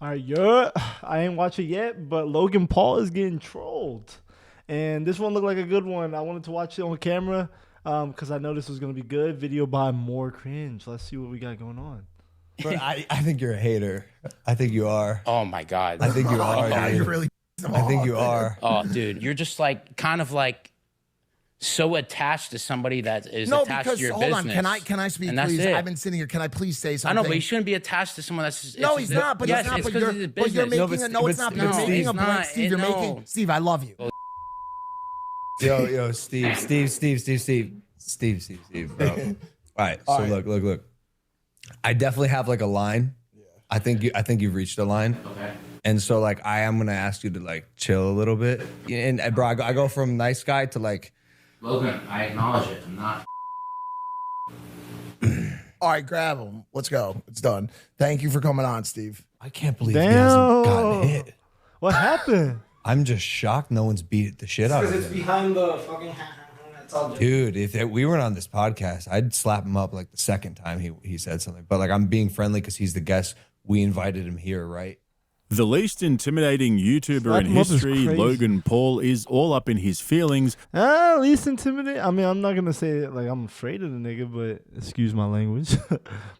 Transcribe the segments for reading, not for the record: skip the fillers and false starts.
All right, yeah, I ain't watch it yet, but Logan Paul is getting trolled, and this one looked like a good one. I wanted to watch it on camera, because I know this was gonna be good. Video by More Cringe. Let's see what we got going on. But I think you're a hater. I think you are. Oh my God. I think you are. Yeah, Dude. you really. I think you are. Oh, dude, you're just like kind of like so attached to somebody that is No, attached because to your hold business. on. Can I speak, And that's please? it. I've been sitting here. Can I please say I something? know, but you shouldn't be attached to someone that's. No, he's not. But yes, he's not. it's But 'cause you're, it's a but you're business. making No, a. No, but it's not. Steve- You're but making Steve- a it's blank. not. Steve, you're No. making. Steve, I love you. Yo, Steve, bro. All right. So look. I definitely have like a line. I think you've reached a line. Okay. And so like I am gonna ask you to like chill a little bit. And bro, I go from nice guy to like. Logan, I acknowledge it. I'm not. All right, grab him. Let's go. It's done. Thank you for coming on, Steve. I can't believe he hasn't gotten hit. What happened? I'm just shocked no one's beat the shit out of him. behind the fucking. It's all Dude, if we weren't on this podcast, I'd slap him up like the second time he said something. But like I'm being friendly because he's the guest. We invited him here, right? The least intimidating YouTuber Slap in him up is history, crazy. Logan Paul, is all up in his feelings. Least intimidating. I mean, I'm not gonna say it like I'm afraid of the nigga, but excuse my language.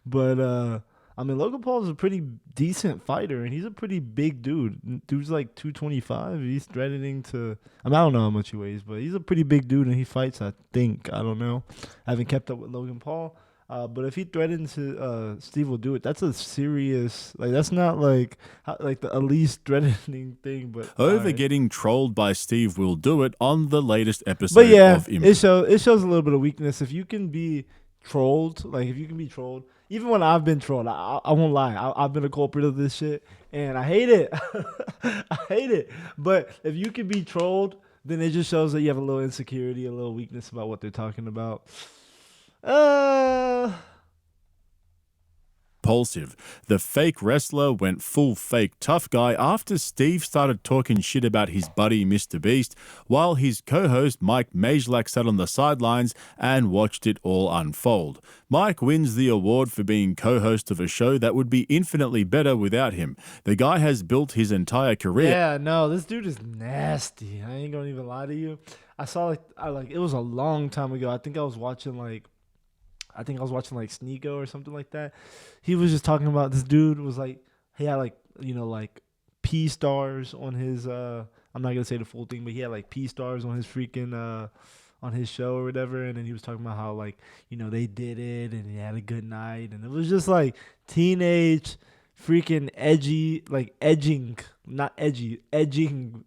But I mean, Logan Paul is a pretty decent fighter, and he's a pretty big dude. Dude's like 225. He's threatening to. I mean, I don't know how much he weighs, but he's a pretty big dude, and he fights. I think. I don't know. I haven't kept up with Logan Paul. But if he threatens to Steve will do it, that's a serious, like, that's not like the least threatening thing. But Over getting trolled by Steve Will Do It on the latest episode but yeah, of it shows a little bit of weakness. If you can be trolled, even when I've been trolled, I won't lie, I've been a culprit of this shit, and I hate it. I hate it. But if you can be trolled, then it just shows that you have a little insecurity, a little weakness about what they're talking about. Impulsive. The fake wrestler went full fake tough guy after Steve started talking shit about his buddy Mr.Beast, while his co-host Mike Majlak sat on the sidelines and watched it all unfold. Mike wins the award for being co-host of a show that would be infinitely better without him. The guy has built his entire career. Yeah, no, this dude is nasty. I ain't gonna even lie to you. I saw it was a long time ago. I think I was watching like Sneeko or something like that. He was just talking about this dude was like, he had like, like P stars on his, I'm not going to say the full thing, but he had like P stars on his freaking, on his show or whatever. And then he was talking about how like, they did it and he had a good night. And it was just like teenage freaking edging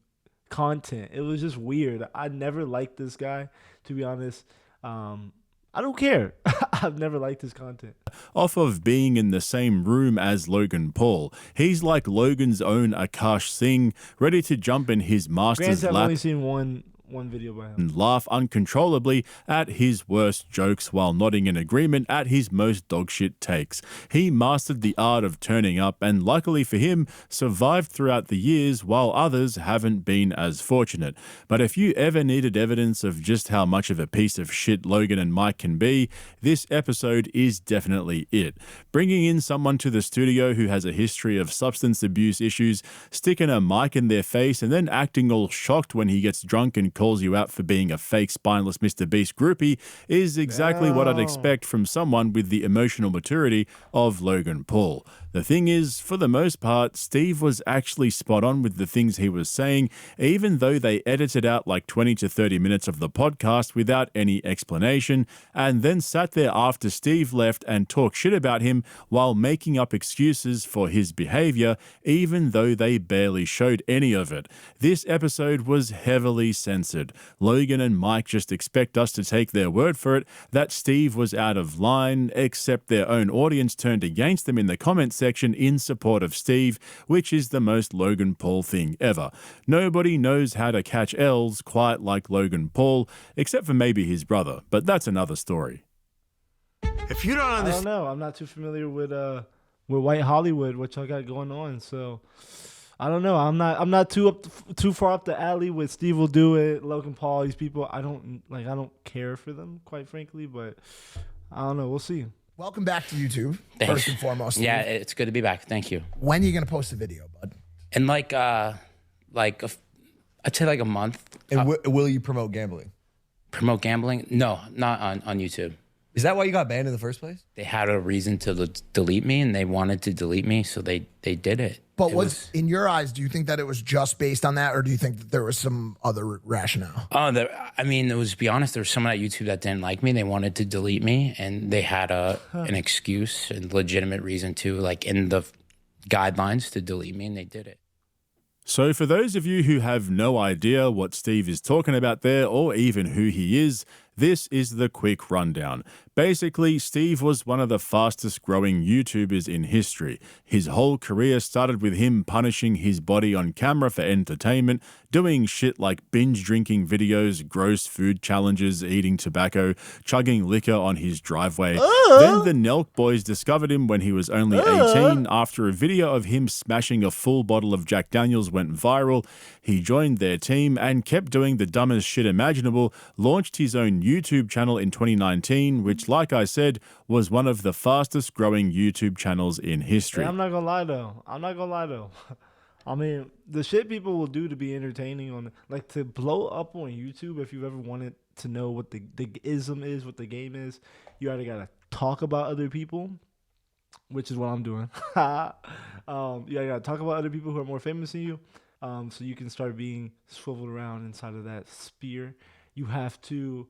content. It was just weird. I never liked this guy, to be honest. I don't care. I've never liked his content. Off of being in the same room as Logan Paul. He's like Logan's own Akash Singh, ready to jump in his master's Granted, I've lap only seen one video by him. and laugh uncontrollably at his worst jokes while nodding in agreement at his most dogshit takes. He mastered the art of turning up and, luckily for him, survived throughout the years while others haven't been as fortunate. But if you ever needed evidence of just how much of a piece of shit Logan and Mike can be, this episode is definitely it. Bringing in someone to the studio who has a history of substance abuse issues, sticking a mic in their face, and then acting all shocked when he gets drunk and calls you out for being a fake spineless Mr.Beast groupie is exactly what I'd expect from someone with the emotional maturity of Logan Paul. The thing is, for the most part, Steve was actually spot on with the things he was saying, even though they edited out like 20 to 30 minutes of the podcast without any explanation, and then sat there after Steve left and talked shit about him while making up excuses for his behavior, even though they barely showed any of it. This episode was heavily censored. Logan and Mike just expect us to take their word for it that Steve was out of line, except their own audience turned against them in the comments section in support of Steve, which is the most Logan Paul thing ever. Nobody knows how to catch L's quite like Logan Paul, except for maybe his brother, but that's another story. If you don't I understand, don't know. I'm not too familiar with White Hollywood, what y'all got going on. So I don't know. I'm not too far up the alley with Steve Will Do It, Logan Paul, these people. I don't care for them, quite frankly, but I don't know. We'll see. Welcome back to YouTube, Thanks. first and foremost. Yeah, Steve. it's good to be back. Thank you. When are you going to post a video, bud? And I'd say like a month. And will you promote gambling? Promote gambling? No, not on YouTube. Is that why you got banned in the first place? They had a reason to delete me, and they wanted to delete me, so they did it. But in your eyes, do you think that it was just based on that, or do you think that there was some other rationale? It was, to be honest, there was someone at YouTube that didn't like me. They wanted to delete me, and they had an excuse and legitimate reason to, like in the guidelines, to delete me, and they did it. So for those of you who have no idea what Steve is talking about there, or even who he is, this is the quick rundown. Basically, Steve was one of the fastest growing YouTubers in history. His whole career started with him punishing his body on camera for entertainment, doing shit like binge drinking videos, gross food challenges, eating tobacco, chugging liquor on his driveway. Then the Nelk boys discovered him when he was only 18 after a video of him smashing a full bottle of Jack Daniels went viral. He joined their team and kept doing the dumbest shit imaginable, launched his own YouTube channel in 2019, which, like I said, was one of the fastest growing YouTube channels in history. Yeah, I'm not gonna lie though. I mean, the shit people will do to be entertaining like to blow up on YouTube. If you've ever wanted to know what the ism is, what the game is, you either gotta talk about other people, which is what I'm doing. You gotta talk about other people who are more famous than you, so you can start being swiveled around inside of that sphere. You have to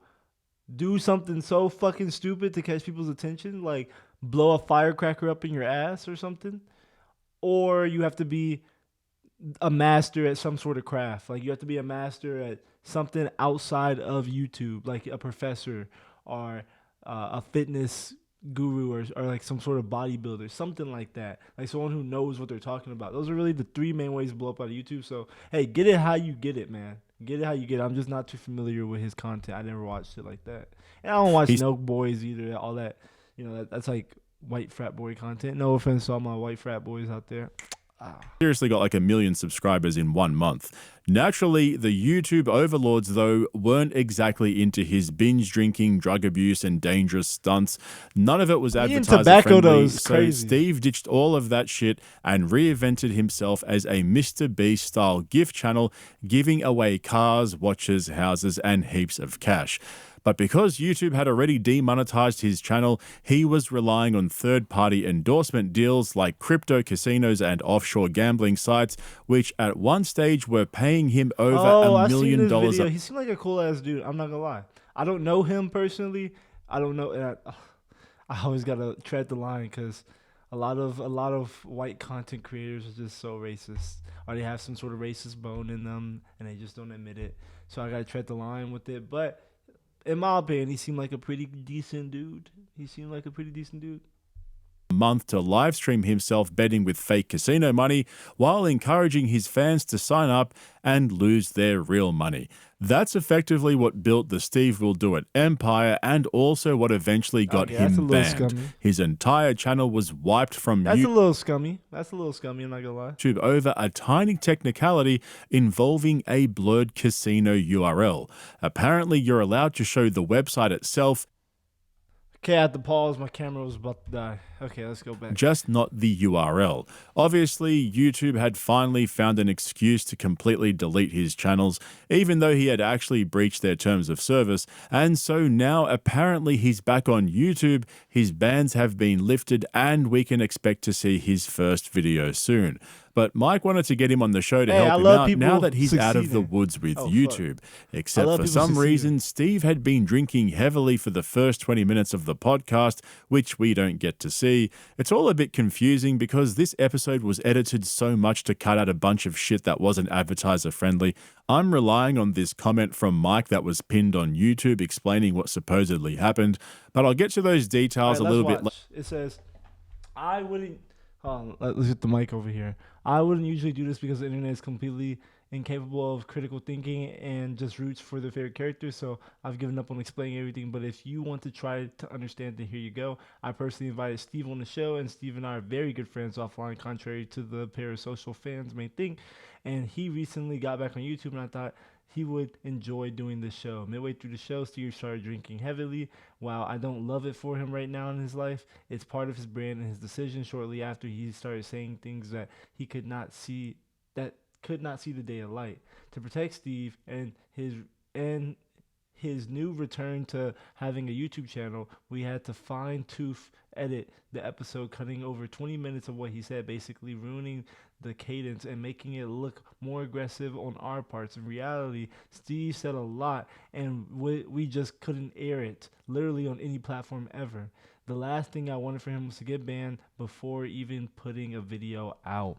do something so fucking stupid to catch people's attention, like blow a firecracker up in your ass or something, or you have to be a master at some sort of craft. Like you have to be a master at something outside of YouTube, like a professor or a fitness guru or like some sort of bodybuilder, something like that. Like someone who knows what they're talking about. Those are really the three main ways to blow up out of YouTube. So, hey, get it how you get it, man. Get it how you get it. I'm just not too familiar with his content. I never watched shit like that. And I don't watch No Boys either. All that, that's like white frat boy content. No offense to all my white frat boys out there. Seriously got like 1 million subscribers in 1 month. Naturally, the YouTube overlords, though, weren't exactly into his binge drinking, drug abuse, and dangerous stunts. None of it was advertiser friendly, so crazy. Steve ditched all of that shit and reinvented himself as a Mr.Beast style gift channel, giving away cars, watches, houses, and heaps of cash. But because YouTube had already demonetized his channel, he was relying on third-party endorsement deals like crypto casinos and offshore gambling sites, which at one stage were paying him over $1 million. He seemed like a cool-ass dude. I'm not gonna lie. I don't know him personally. I don't know. And I always gotta tread the line because a lot of white content creators are just so racist, or they have some sort of racist bone in them, and they just don't admit it. So I gotta tread the line with it, but in my opinion, he seemed like a pretty decent dude. Month to live stream himself betting with fake casino money while encouraging his fans to sign up and lose their real money. That's effectively what built the SteveWillDoIt empire and also what eventually got him banned. Scummy. His entire channel was wiped from That's a little scummy. I'm not gonna lie. YouTube over a tiny technicality involving a blurred casino URL. Apparently, you're allowed to show the website itself. Okay, I had to pause. My camera was about to die. Okay, let's go back. Just not the URL. Obviously, YouTube had finally found an excuse to completely delete his channels, even though he had actually breached their terms of service, and so now apparently he's back on YouTube, his bans have been lifted, and we can expect to see his first video soon. But Mike wanted to get him on the show to help him out now that he's out of the woods with YouTube. Except for some reason, Steve had been drinking heavily for the first 20 minutes of the podcast, which we don't get to see. It's all a bit confusing because this episode was edited so much to cut out a bunch of shit that wasn't advertiser friendly. I'm relying on this comment from Mike that was pinned on YouTube explaining what supposedly happened, but I'll get to those details a little bit later. It says, I wouldn't... let's get the mic over here. I wouldn't usually do this because the internet is completely incapable of critical thinking and just roots for their favorite characters, so I've given up on explaining everything. But if you want to try to understand, then here you go. I personally invited Steve on the show, and Steve and I are very good friends offline, contrary to the parasocial fans may think. And he recently got back on YouTube, and I thought he would enjoy doing the show. Midway through the show, Steve started drinking heavily. While I don't love it for him right now in his life, it's part of his brand and his decision. Shortly after, he started saying things that he could not see the day of light. To protect Steve and his new return to having a YouTube channel, we had to fine-tooth edit the episode, cutting over 20 minutes of what he said, basically ruining the cadence and making it look more aggressive on our parts. In reality, Steve said a lot, and we just couldn't air it, literally on any platform ever. The last thing I wanted for him was to get banned before even putting a video out.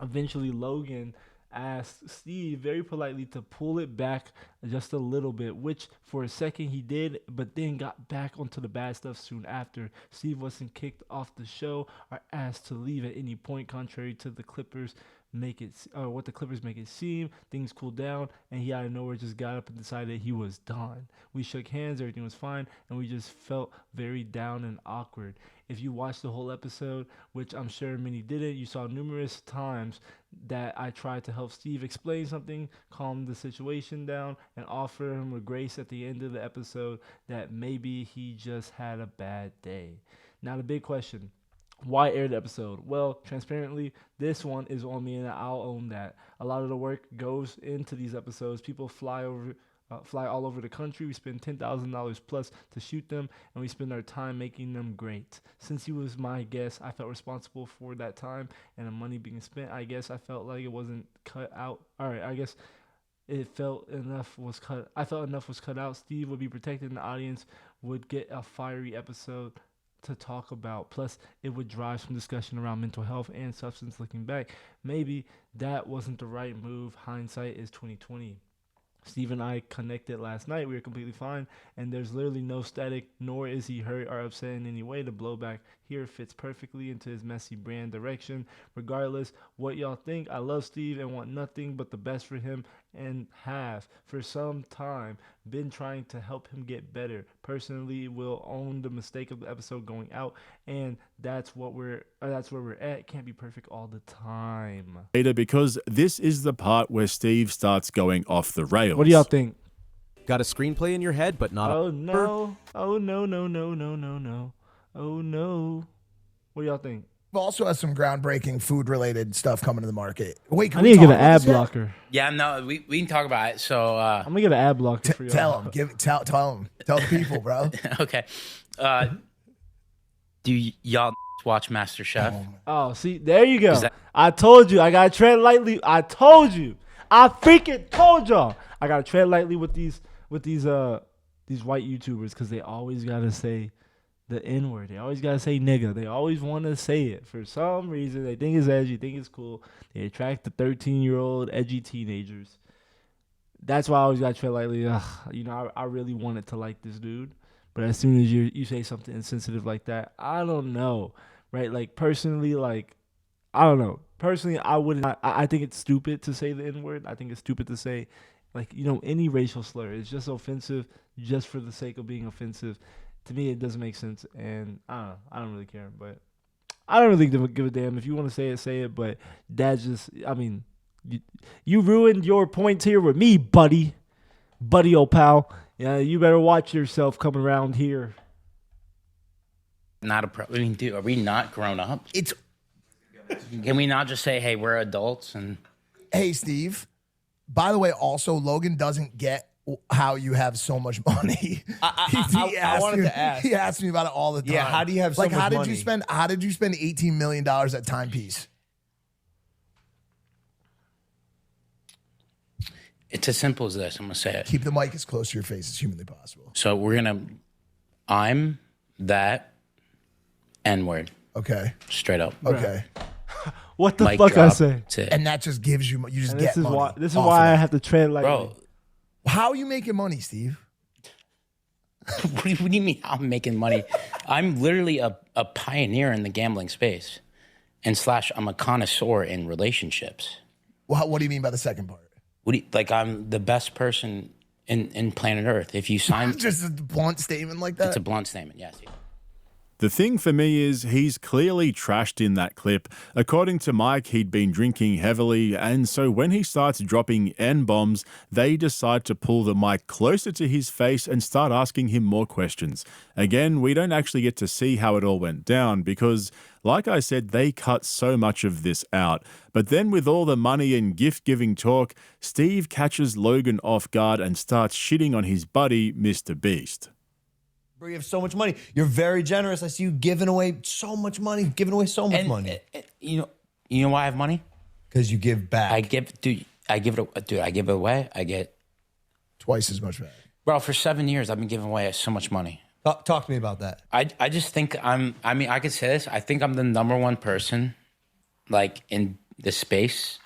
Eventually, Logan asked Steve very politely to pull it back just a little bit, which for a second he did, but then got back onto the bad stuff soon after. Steve wasn't kicked off the show or asked to leave at any point, contrary to what the Clippers make it seem. Things cooled down, and he out of nowhere just got up and decided he was done. We shook hands, everything was fine, and we just felt very down and awkward. If you watched the whole episode, which I'm sure many didn't, you saw numerous times that I tried to help Steve explain something, calm the situation down, and offer him a grace at the end of the episode that maybe he just had a bad day. Now the big question: why air the episode? Well, transparently, this one is on me, and I'll own that. A lot of the work goes into these episodes. People fly all over the country. We spend $10,000 plus to shoot them, and we spend our time making them great. Since he was my guest, I felt responsible for that time and the money being spent. I guess I felt like it wasn't cut out. All right, I guess I felt enough was cut out. Steve would be protected, and the audience would get a fiery episode to talk about. Plus, it would drive some discussion around mental health and substance. Looking back, maybe that wasn't the right move. Hindsight is 2020. Steve and I connected last night. We were completely fine, and there's literally no static, nor is he hurt or upset in any way. The blowback here fits perfectly into his messy brand direction. Regardless what y'all think, I love Steve and want nothing but the best for him, and have for some time been trying to help him get better. Personally, will own the mistake of the episode going out, and that's where we're at. Can't be perfect all the time. Later, because this is the part where Steve starts going off the rails. What do y'all think? Got a screenplay in your head, but not Oh no. Oh no. Oh no. What do y'all think? Also has some groundbreaking food-related stuff coming to the market. Wait, can I we need to talk get an about ad this yet? blocker. Yeah, no, we can talk about it. So, I'm gonna get an ad blocker for y'all. Tell them. Tell them. Tell the people, bro. okay. Do y'all watch MasterChef? Oh, see, there you go. Is that- I told you, I gotta tread lightly. I told you. I freaking told y'all. I gotta tread lightly with these white YouTubers, because they always gotta say the N-word. They always gotta say nigga. They always want to say it for some reason. They think it's edgy, think it's cool. They attract the 13-year-old edgy teenagers. That's why I always gotta tread lightly. I really wanted to like this dude, but as soon as you say something insensitive like that, I don't know, right? Like personally, I don't know. Personally, I wouldn't. I think it's stupid to say the N-word. I think it's stupid to say, any racial slur. It's just offensive, just for the sake of being offensive. To me, it doesn't make sense, and I don't know. I don't really care, but I don't really give a damn. If you want to say it, say it. But that's just, you ruined your points here with me, buddy, old pal. Yeah, you better watch yourself coming around here. Not a pro. I mean, dude, are we not grown up? Can we not just say, hey, we're adults? And Hey, Steve. By the way, also, Logan doesn't get how you have so much money. I wanted to ask. He asks me about it all the time. Yeah, how do you have so much how did money? you spend $18 million at Timepiece? it's as simple as this. I'm going to say it. Keep the mic as close to your face as humanly possible. So I'm that N-word, Okay. straight up. Okay. What the Mic fuck I drop. say? That's it. And that just gives you, you just And get this is money. why off I of have to tread lightly. Bro, How are you making money, Steve? what do you mean I'm making money? I'm literally a pioneer in the gambling space. And / I'm a connoisseur in relationships. Well, what do you mean by the second part? I'm the best person in planet Earth. If you sign, Just a blunt statement like that? it's a blunt statement, yes. The thing for me is he's clearly trashed in that clip. According to Mike, he'd been drinking heavily, and so when he starts dropping N-bombs, they decide to pull the mic closer to his face and start asking him more questions. Again, we don't actually get to see how it all went down because, like I said, they cut so much of this out. But then with all the money and gift-giving talk, Steve catches Logan off guard and starts shitting on his buddy, Mr.Beast. Bro, you have so much money. You're very generous. I see you giving away so much money. Giving away so much money. You know why I have money? Because you give back. I give it away. I get Twice as much back. bro. For 7 years, I've been giving away so much money. Talk to me about that. I just think I could say this. I think I'm the number one person, like in the space,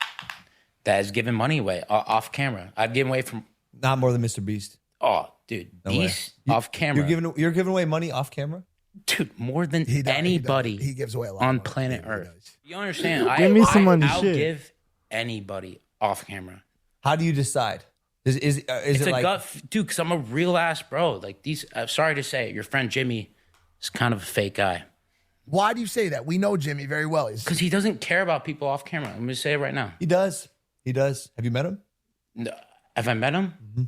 that has given money away off camera. I've given away from Not more than Mr. Beast. oh, dude, No way. Beast off camera. You're giving away money off camera? Dude, more than He does- anybody He gives away a lot on of money. planet He Earth. does. You understand? Give me some money, I'll shit. give anybody off camera. How do you decide? Is It's it a like dude, because I'm a real ass bro. Like these, sorry to say it, your friend Jimmy is kind of a fake guy. Why do you say that? We know Jimmy very well. Because he doesn't care about people off camera. I'm going to say it right now. he does? He does. Have you met him? No, have I met him? Mm-hmm.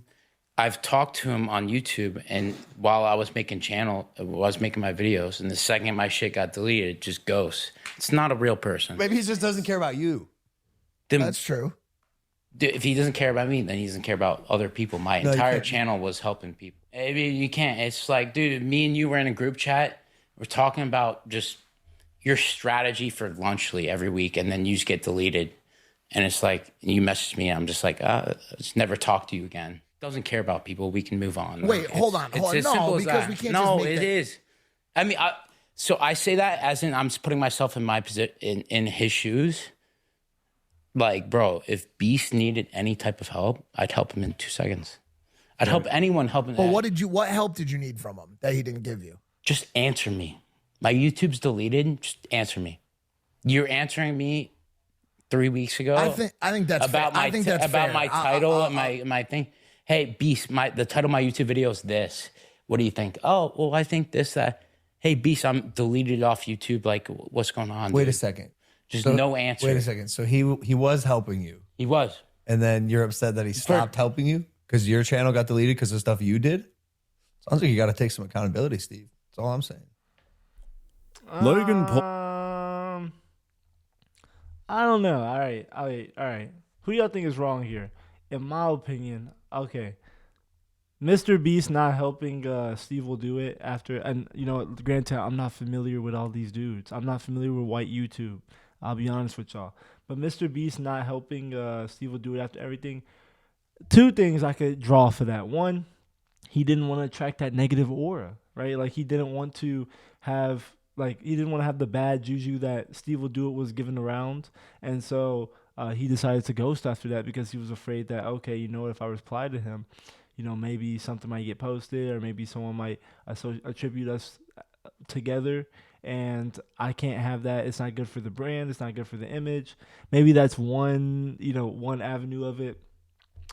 I've talked to him on YouTube, and while I was making my videos, and the second my shit got deleted, it just goes. It's not a real person. Maybe he just doesn't care about you. Then, That's true. dude, if he doesn't care about me, then he doesn't care about other people. My No, you entire can't. channel was helping people. I mean, you can't. It's like, dude, me and you were in a group chat. We're talking about just your strategy for Lunchly every week, and then you just get deleted. And it's like, you message me, and I'm just like, just never talk to you again. Doesn't care about people. We can move on. Wait, Like, hold on. It's Hold on. as No, simple as because that. we can't No, just make it that- is. I mean, so I say that as in I'm just putting myself in my position, in his shoes. Like, bro, if Beast needed any type of help, I'd help him in 2 seconds. I'd help anyone helping. But what help did you need from him that he didn't give you? Just answer me. My YouTube's deleted. Just answer me. You're answering me 3 weeks ago. I think that's about fair. my I think that's about fair. my title and my thing. Hey, Beast, the title of my YouTube video is this. What do you think? Oh, well, I think this, that. Hey, Beast, I'm deleted off YouTube. Like, what's going on? Wait dude? a second. Just So- no answer. Wait a second. So he was helping you, He was. and then you're upset that he stopped helping you because your channel got deleted because of stuff you did? Sounds like you got to take some accountability, Steve. That's all I'm saying. Logan Paul. I don't know. All right. Who y'all think is wrong here? In my opinion, okay. Mr. Beast not helping SteveWillDoIt after, and you know, granted, I'm not familiar with all these dudes. I'm not familiar with white YouTube. I'll be honest with y'all. But Mr. Beast not helping SteveWillDoIt after everything. Two things I could draw for that. One, he didn't want to attract that negative aura, right? Like he didn't want to have the bad juju that SteveWillDoIt was given around, and so he decided to ghost after that because he was afraid that, okay, you know what, if I reply to him, you know, maybe something might get posted or maybe someone might attribute us together, and I can't have that. It's not good for the brand. It's not good for the image. Maybe that's one avenue of it.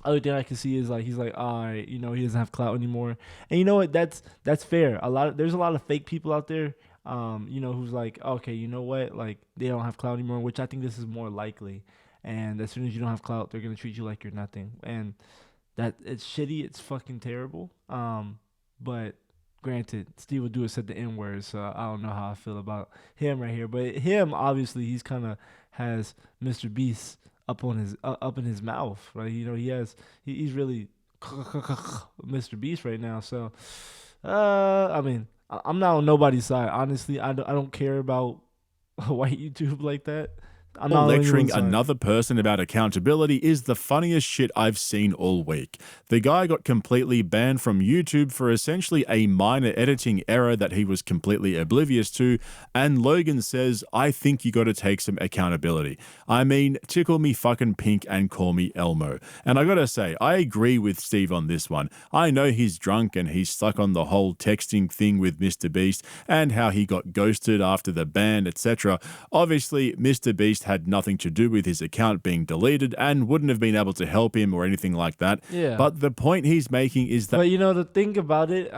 Other thing I can see is like he's like, all right, you know, he doesn't have clout anymore, and you know what? That's fair. There's a lot of fake people out there, you know, who's like, okay, you know what? Like they don't have clout anymore, which I think this is more likely. And as soon as you don't have clout, they're gonna treat you like you're nothing, and that it's shitty. It's fucking terrible. But granted, SteveWillDoIt said the N word, so I don't know how I feel about him right here. But him, obviously, he's kind of has Mr. Beast up in his mouth, right? You know, he's really Mr. Beast right now. So, I mean, I'm not on nobody's side. Honestly, I don't care about white YouTube like that. I'm not on Lecturing anyone's side. another person about accountability is the funniest shit I've seen all week. The guy got completely banned from YouTube for essentially a minor editing error that he was completely oblivious to, and Logan says, I think you got to take some accountability. I mean, tickle me fucking pink and call me Elmo. And I gotta say, I agree with Steve on this one. I know he's drunk and he's stuck on the whole texting thing with Mr. Beast and how he got ghosted after the ban, etc. Obviously, Mr. Beast had nothing to do with his account being deleted and wouldn't have been able to help him or anything like that. Yeah. But the point he's making is that But you know, the thing about it,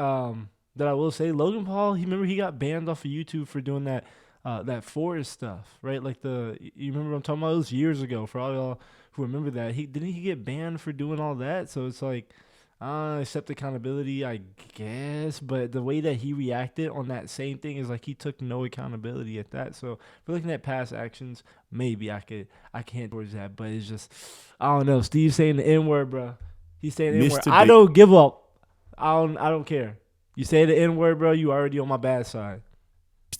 that I will say, Logan Paul, he got banned off of YouTube for doing that forest stuff, right? Like you remember what I'm talking about? It was years ago. For all y'all who remember that, he get banned for doing all that. So it's like, accept accountability, I guess. But the way that he reacted on that same thing is like he took no accountability at that. So if we're looking at past actions, maybe I can't towards that. But it's just, I don't know. Steve's saying the N word, bro. He's saying the N word. Mr. I don't give up. I don't care. You say the N word, bro. You already on my bad side.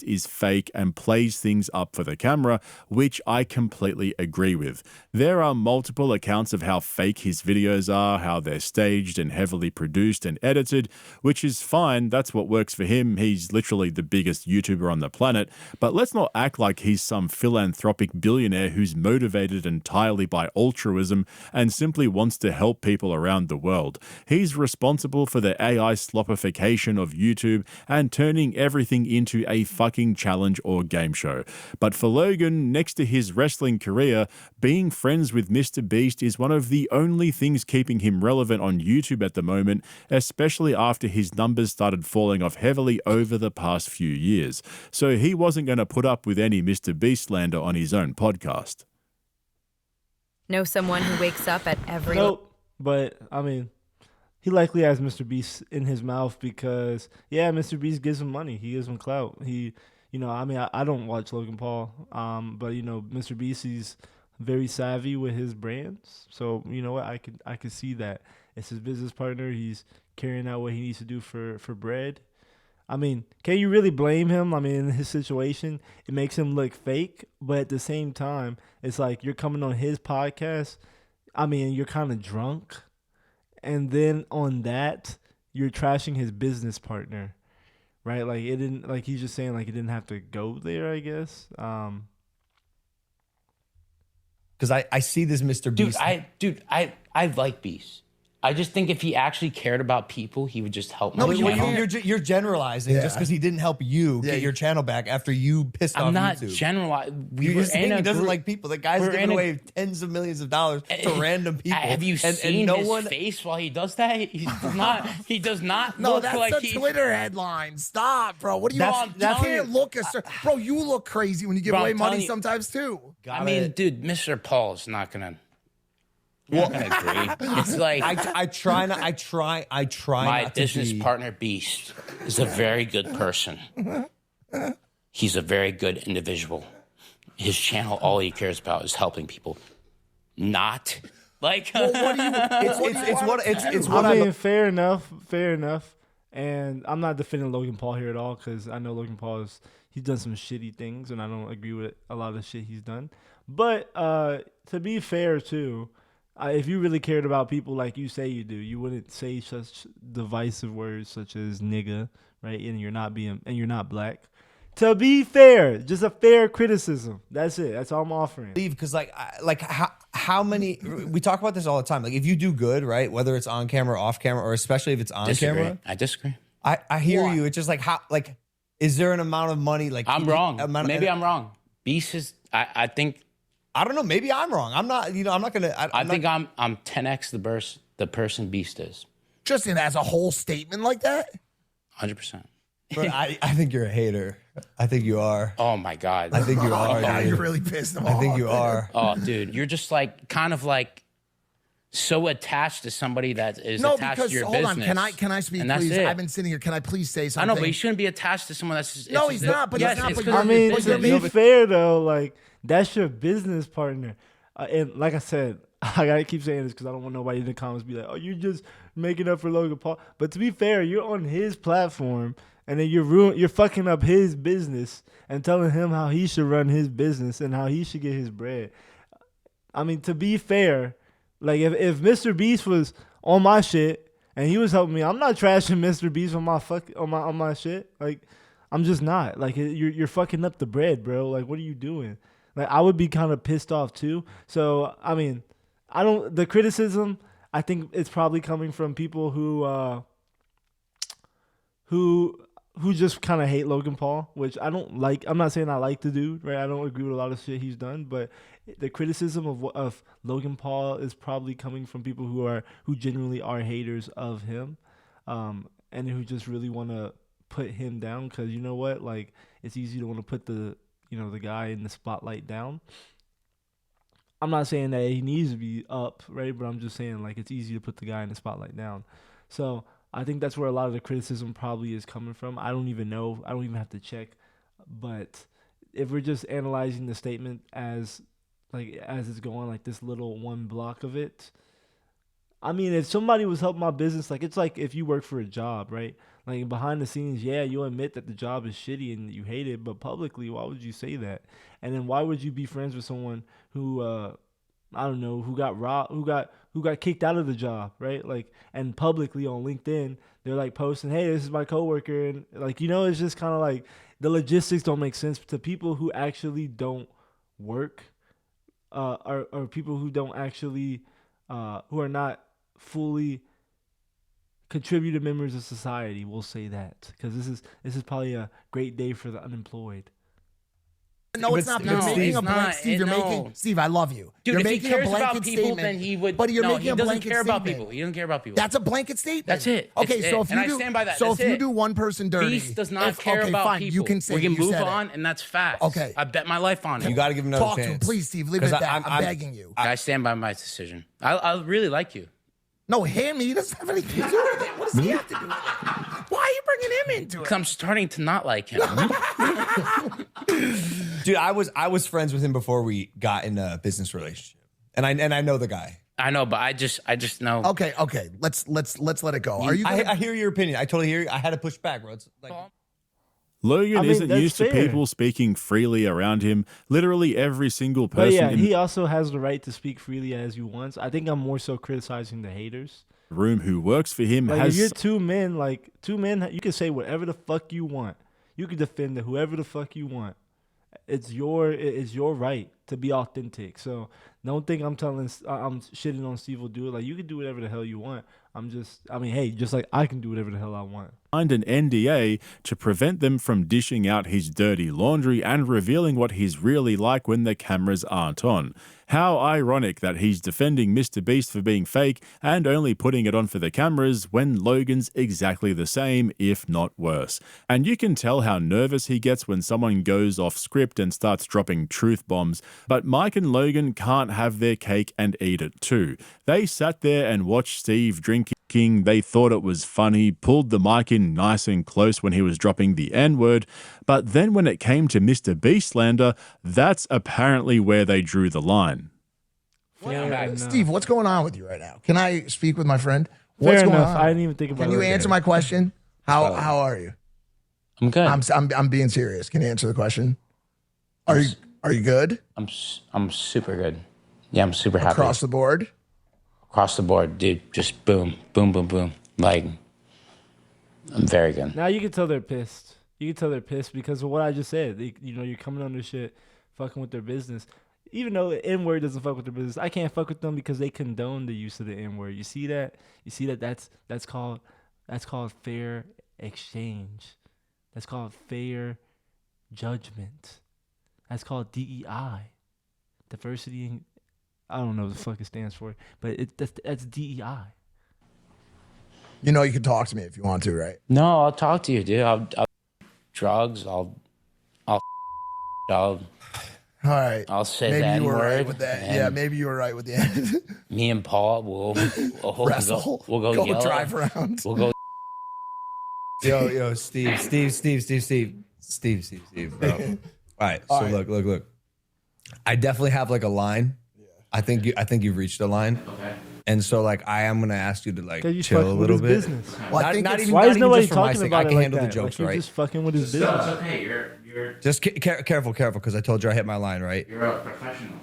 Is fake and plays things up for the camera, which I completely agree with. There are multiple accounts of how fake his videos are, how they're staged and heavily produced and edited, which is fine. That's what works for him. He's literally the biggest YouTuber on the planet. But let's not act like he's some philanthropic billionaire who's motivated entirely by altruism and simply wants to help people around the world. He's responsible for the AI sloppification of YouTube and turning everything into a fucking challenge or game show. But for Logan, next to his wrestling career, being friends with Mr.Beast is one of the only things keeping him relevant on YouTube at the moment, especially after his numbers started falling off heavily over the past few years. So he wasn't going to put up with any Mr.Beast slander on his own podcast. Know someone who wakes up at every... Nope. But, I mean, he likely has Mr. Beast in his mouth because, yeah, Mr. Beast gives him money. He gives him clout. I don't watch Logan Paul, but, Mr. Beast, he's very savvy with his brands. So, you know what? I could see that. It's his business partner. He's carrying out what he needs to do for bread. I mean, can you really blame him? I mean, in his situation, it makes him look fake. But at the same time, it's like you're coming on his podcast. I mean, you're kind of drunk. And then on that, you're trashing his business partner, right? Like it didn't, like he's just saying, like it didn't have to go there, I guess. Because I see this Mr. Beast. I like Beast. I just think if he actually cared about people, he would just help. No, my but channel. you're generalizing just because he didn't help you get your channel back after you pissed off I'm not YouTube. generalizing. You're just saying he doesn't like people. The guy's giving away tens of millions of dollars to random people. Have you seen his face while he does that? He does not. No, look that's like a Twitter headline. Stop, bro. What do you want? You can't look bro. You look crazy when you give away money sometimes too. I mean, dude, Mr. Paul's not gonna. Well, I agree. It's like I try. My not to business be... partner Beast is a very good person. He's a very good individual. His channel, all he cares about is helping people. Not like. Well, what do you? It's what I mean, fair enough. And I'm not defending Logan Paul here at all because I know Logan Paul he's done some shitty things, and I don't agree with a lot of the shit he's done. But to be fair too. If you really cared about people like you say you do, you wouldn't say such divisive words such as nigga, right? And you're not black. To be fair, just a fair criticism. That's it. That's all I'm offering. Because how many? We talk about this all the time. Like if you do good, right? Whether it's on camera, or off camera, or especially if it's on camera. I disagree. I hear you. It's just like how is there an amount of money? Like I'm wrong. Maybe I'm wrong. Beast is. I think. I don't know. Maybe I'm wrong. I'm not. I'm not gonna. I think I'm 10x the person Beast is. Just as a whole statement like that. 100%. But I think you're a hater. I think you are. Oh my God. I think you are. Oh, you're really pissed off. I think you are. Oh, dude, you're just like kind of like so attached to somebody that is attached to your business. Hold on. Can I speak, please? I've been sitting here. Can I please say something? I know, but you shouldn't be attached to someone that's. No, he's not. But yes, he's not. I mean, to be fair though, like that's your business partner, and like I said, I gotta keep saying this because I don't want nobody in the comments be like, "Oh, you're just making up for Logan Paul." But to be fair, you're on his platform, and then you're fucking up his business and telling him how he should run his business and how he should get his bread. I mean, to be fair, like if Mr. Beast was on my shit and he was helping me, I'm not trashing Mr. Beast on my shit. Like, I'm just not. Like, you're fucking up the bread, bro. Like, what are you doing? Like, I would be kind of pissed off too. So, I mean, the criticism, I think it's probably coming from people who just kind of hate Logan Paul, which I don't like. I'm not saying I like the dude, right? I don't agree with a lot of shit he's done, but the criticism of Logan Paul is probably coming from people who genuinely are haters of him, and who just really want to put him down because you know what, like it's easy to want to put the the guy in the spotlight down. I'm not saying that he needs to be up, right? But I'm just saying like it's easy to put the guy in the spotlight down. So I think that's where a lot of the criticism probably is coming from. I don't even know. I don't even have to check. But if we're just analyzing the statement as it's going, like this little one block of it, I mean, if somebody was helping my business, like it's like if you work for a job, right? Like behind the scenes, yeah, you admit that the job is shitty and you hate it, but publicly, why would you say that? And then why would you be friends with someone who, I don't know, who got robbed, who got kicked out of the job, right? Like, and publicly on LinkedIn, they're like posting, "Hey, this is my coworker," and like it's just kind of like the logistics don't make sense to people who actually don't work, or people who don't actually, who are not fully contributed members of society. We'll say that because this is probably a great day for the unemployed. No, it's not. You're making a blanket. Steve, you're making. Steve, I love you. Dude, you're if he making cares a blanket about people, statement, then he would. But you're making he a doesn't blanket care about statement. people. He doesn't care about people. That's a blanket statement. That's it. Okay, so if you and do, I stand by that. So That's if you it. do one person dirty, Beast does not care okay, about fine, people. you can say we can you move said on, it. and that's facts. Okay. I bet my life on it. You got to give him another Talk to chance. him, please, Steve. Leave it at that. I'm begging you. I stand by my decision. I really like you. No, him. He doesn't have anything to do with it. What does he have to do with it? Why are you bringing him into it? Because I'm starting to not like him. Dude, I was friends with him before we got in a business relationship, and I know the guy. I know, but I just know. Okay. Let's let it go. Are you? I hear your opinion. I totally hear you. I had to push back, bro. It's like, Logan isn't that's used to fair. people speaking freely around him. Literally every single But person yeah, in he also has the right to speak freely as he wants. I think I'm more so criticizing the haters. the room who works for him Like has if you're two men, you can say whatever the fuck you want. You can defend whoever the fuck you want. It's your right to be authentic. So don't think I'm shitting on SteveWillDoIt. Like you can do whatever the hell you want. Hey, just like I can do whatever the hell I want. signed an NDA to prevent them from dishing out his dirty laundry and revealing what he's really like when the cameras aren't on. How ironic that he's defending Mr.Beast for being fake and only putting it on for the cameras when Logan's exactly the same, if not worse. And you can tell how nervous he gets when someone goes off script and starts dropping truth bombs, but Mike and Logan can't have their cake and eat it too. They sat there and watched Steve drinking. They thought it was funny, pulled the mic in nice and close when he was dropping the N-word, but then when it came to Mr. Beast slander, that's apparently where they drew the line. Steve, what's going on with you right now? Can I speak with my friend? Fair What's going enough. on? I didn't even think about it. Can you answer my question? How are you? I'm good. I'm being serious. Can you answer the question? Are you good? I'm super good. Yeah, I'm super happy. Across the board? Across the board, dude. Just boom, boom, boom, boom. Like, I'm very good. Now you can tell they're pissed. You can tell they're pissed because of what I just said. You're coming on this shit, fucking with their business. Even though the N-word doesn't fuck with their business, I can't fuck with them because they condone the use of the N-word. You see that? That's called fair exchange. That's called fair judgment. That's called DEI. Diversity and I don't know what the fuck it stands for, but that's DEI. You know you can talk to me if you want to, right? No, I'll talk to you, dude. I'll drugs. I'll All right. I'll say maybe the you were N-word, right with that. and Yeah, maybe you were right with the end. me and Paul will Wrestle. We'll go yell. drive around. We'll go. yo, Steve, bro. All right, so look. I definitely have like a line. I think you've reached a line. Okay. And so like I am gonna ask you to like Because you chill a fucking little with bit. his business. Well, I think Not it's- even- Why is even nobody just for my talking sake. about I it can like handle that? the jokes, Like, right? You're just fucking with his No, business. it's okay. You're Just careful, because I told you I hit my line, right? you're a professional.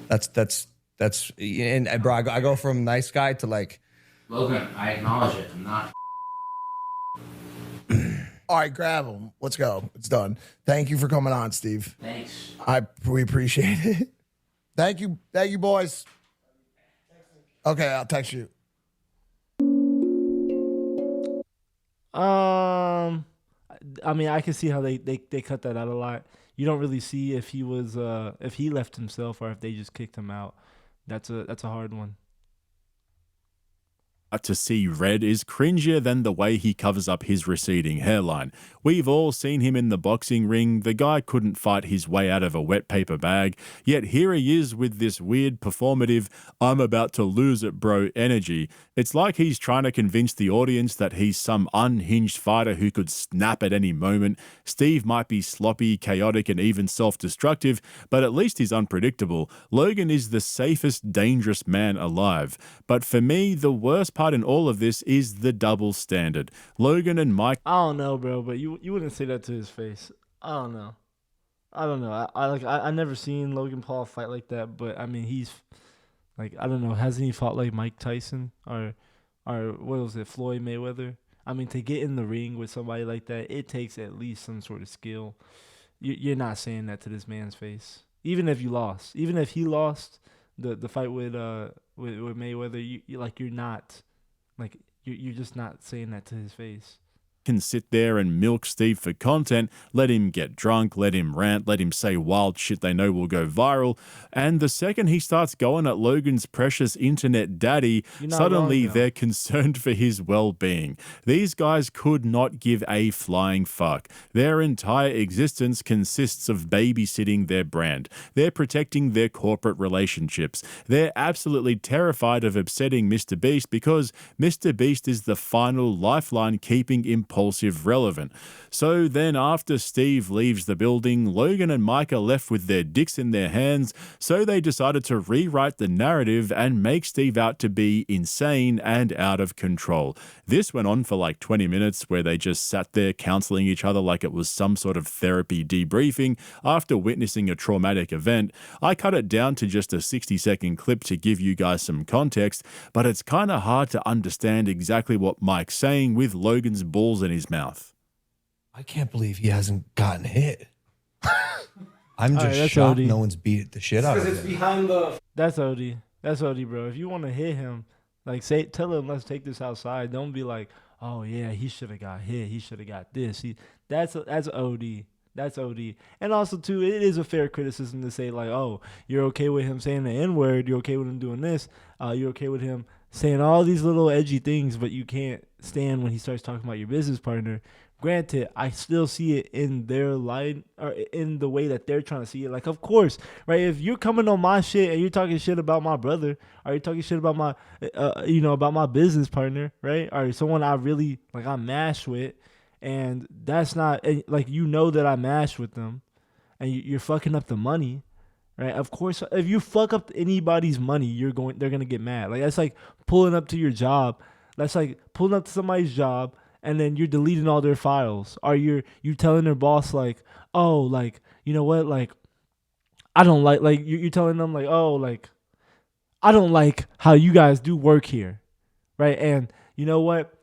That's and bro, I go from nice guy to like. Logan, I acknowledge it. I'm not. All right, grab him. Let's go. It's done. Thank you for coming on, Steve. Thanks. We appreciate it. Thank you, boys. Okay, I'll text you. I mean, I can see how they cut that out a lot. You don't really see if he was if he left himself or if they just kicked him out. That's a hard one. to see red is cringier than the way he covers up his receding hairline. We've all seen him in the boxing ring. The guy couldn't fight his way out of a wet paper bag, yet here he is with this weird performative, I'm about to lose it bro energy. It's like he's trying to convince the audience that he's some unhinged fighter who could snap at any moment. Steve might be sloppy, chaotic, and even self-destructive, but at least he's unpredictable. Logan is the safest, dangerous man alive. But for me, the worst part in all of this is the double standard. Logan and Mike. I don't know, bro, but you wouldn't say that to his face. I don't know. I never seen Logan Paul fight like that, but I mean he's like, I don't know, hasn't he fought like Mike Tyson or what was it, Floyd Mayweather? I mean, to get in the ring with somebody like that, it takes at least some sort of skill. You're not saying that to this man's face, even if you lost, even if he lost the fight with Mayweather. You're just not saying that to his face. Can sit there and milk Steve for content, let him get drunk, let him rant, let him say wild shit they know will go viral, and the second he starts going at Logan's precious internet daddy, suddenly they're concerned for his well-being. These guys could not give a flying fuck. Their entire existence consists of babysitting their brand. They're protecting their corporate relationships. They're absolutely terrified of upsetting Mr.Beast because Mr.Beast is the final lifeline keeping impulsive relevant. So then after Steve leaves the building, Logan and Mike are left with their dicks in their hands, so they decided to rewrite the narrative and make Steve out to be insane and out of control. This went on for like 20 minutes where they just sat there counseling each other like it was some sort of therapy debriefing after witnessing a traumatic event. I cut it down to just a 60-second clip to give you guys some context, but it's kind of hard to understand exactly what Mike's saying with Logan's balls in his mouth. I can't believe he hasn't gotten hit. I'm just that's shocked OD. no one's beat the shit out of him. behind the. That's OD. That's OD, bro. If you want to hit him, like tell him, let's take this outside. Don't be like, oh yeah, he should have got hit. He should have got this. That's OD. That's OD. And also too, it is a fair criticism to say like, oh, you're okay with him saying the N-word. You're okay with him doing this. You're okay with him saying all these little edgy things, but you can't stand when he starts talking about your business partner. Granted, I still see it in their line or in the way that they're trying to see it. Like, of course, right? If you're coming on my shit and you're talking shit about my brother, or you're talking shit about my, about my business partner, right? Or someone I really like, I mash with, and that's not like, that I mash with them, and you're fucking up the money, right? Of course, if you fuck up anybody's money, they're gonna get mad. Like, that's like pulling up to your job. That's like pulling up to somebody's job, and then you're deleting all their files. Or you telling their boss like, oh, like, you know what, like, I don't like you're telling them like, oh, like, I don't like how you guys do work here, right? And you know what,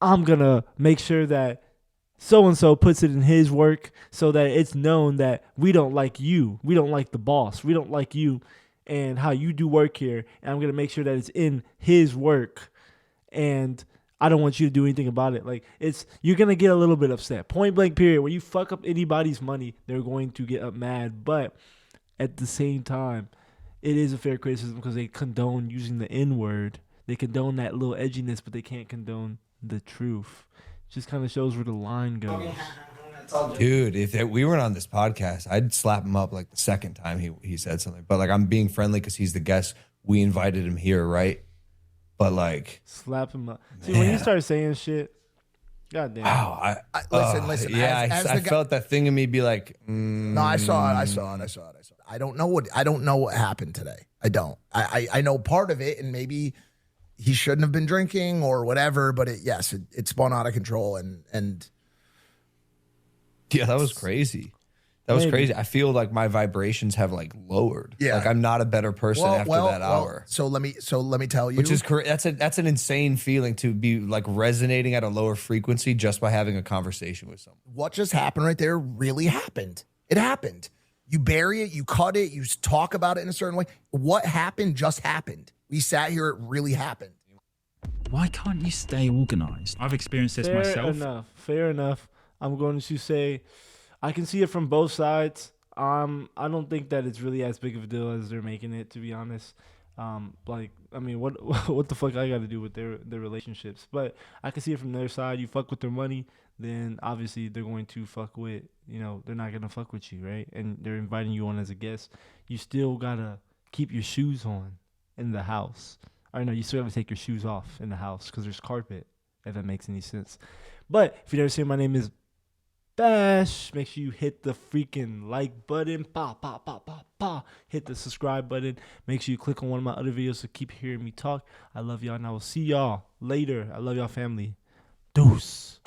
I'm gonna make sure that so-and-so puts it in his work so that it's known that we don't like you. We don't like the boss. We don't like you and how you do work here. And I'm gonna make sure that it's in his work. And I don't want you to do anything about it. Like, you're going to get a little bit upset. Point blank period. When you fuck up anybody's money, they're going to get up mad. But at the same time, it is a fair criticism because they condone using the N-word. They condone that little edginess, but they can't condone the truth. It just kind of shows where the line goes. Dude, if we weren't on this podcast, I'd slap him up like the second time he said something. But like, I'm being friendly because he's the guest. We invited him here, right? But like, slap him up. See, when you start saying shit, goddamn. Wow, Listen. Yeah, I felt that thing in me be like, No, I saw it. I don't know what happened today. I don't. I know part of it, and maybe he shouldn't have been drinking or whatever. But it spun out of control, and yeah, that was crazy. That was crazy. I feel like my vibrations have like lowered. Yeah, like I'm not a better person after that hour. So let me tell you, which is correct. That's an insane feeling to be like resonating at a lower frequency just by having a conversation with someone. What just happened right there really happened. It happened. You bury it, you cut it, you talk about it in a certain way. What happened just happened. We sat here, it really happened. Why can't you stay organized? I've experienced this myself. Fair enough. I'm going to say, I can see it from both sides. I don't think that it's really as big of a deal as they're making it, to be honest. Like, I mean, what what the fuck I got to do with their relationships? But I can see it from their side. You fuck with their money, then obviously they're going to fuck with, they're not gonna fuck with you, right? And they're inviting you on as a guest. You still gotta keep your shoes on in the house. Or no, you still gotta take your shoes off in the house because there's carpet. If that makes any sense. But if you never seen, my name is Bash. Make sure you hit the freaking like button. Hit the subscribe button. Make sure you click on one of my other videos to keep hearing me talk. I love y'all, and I will see y'all later. I love y'all, family. Deuce.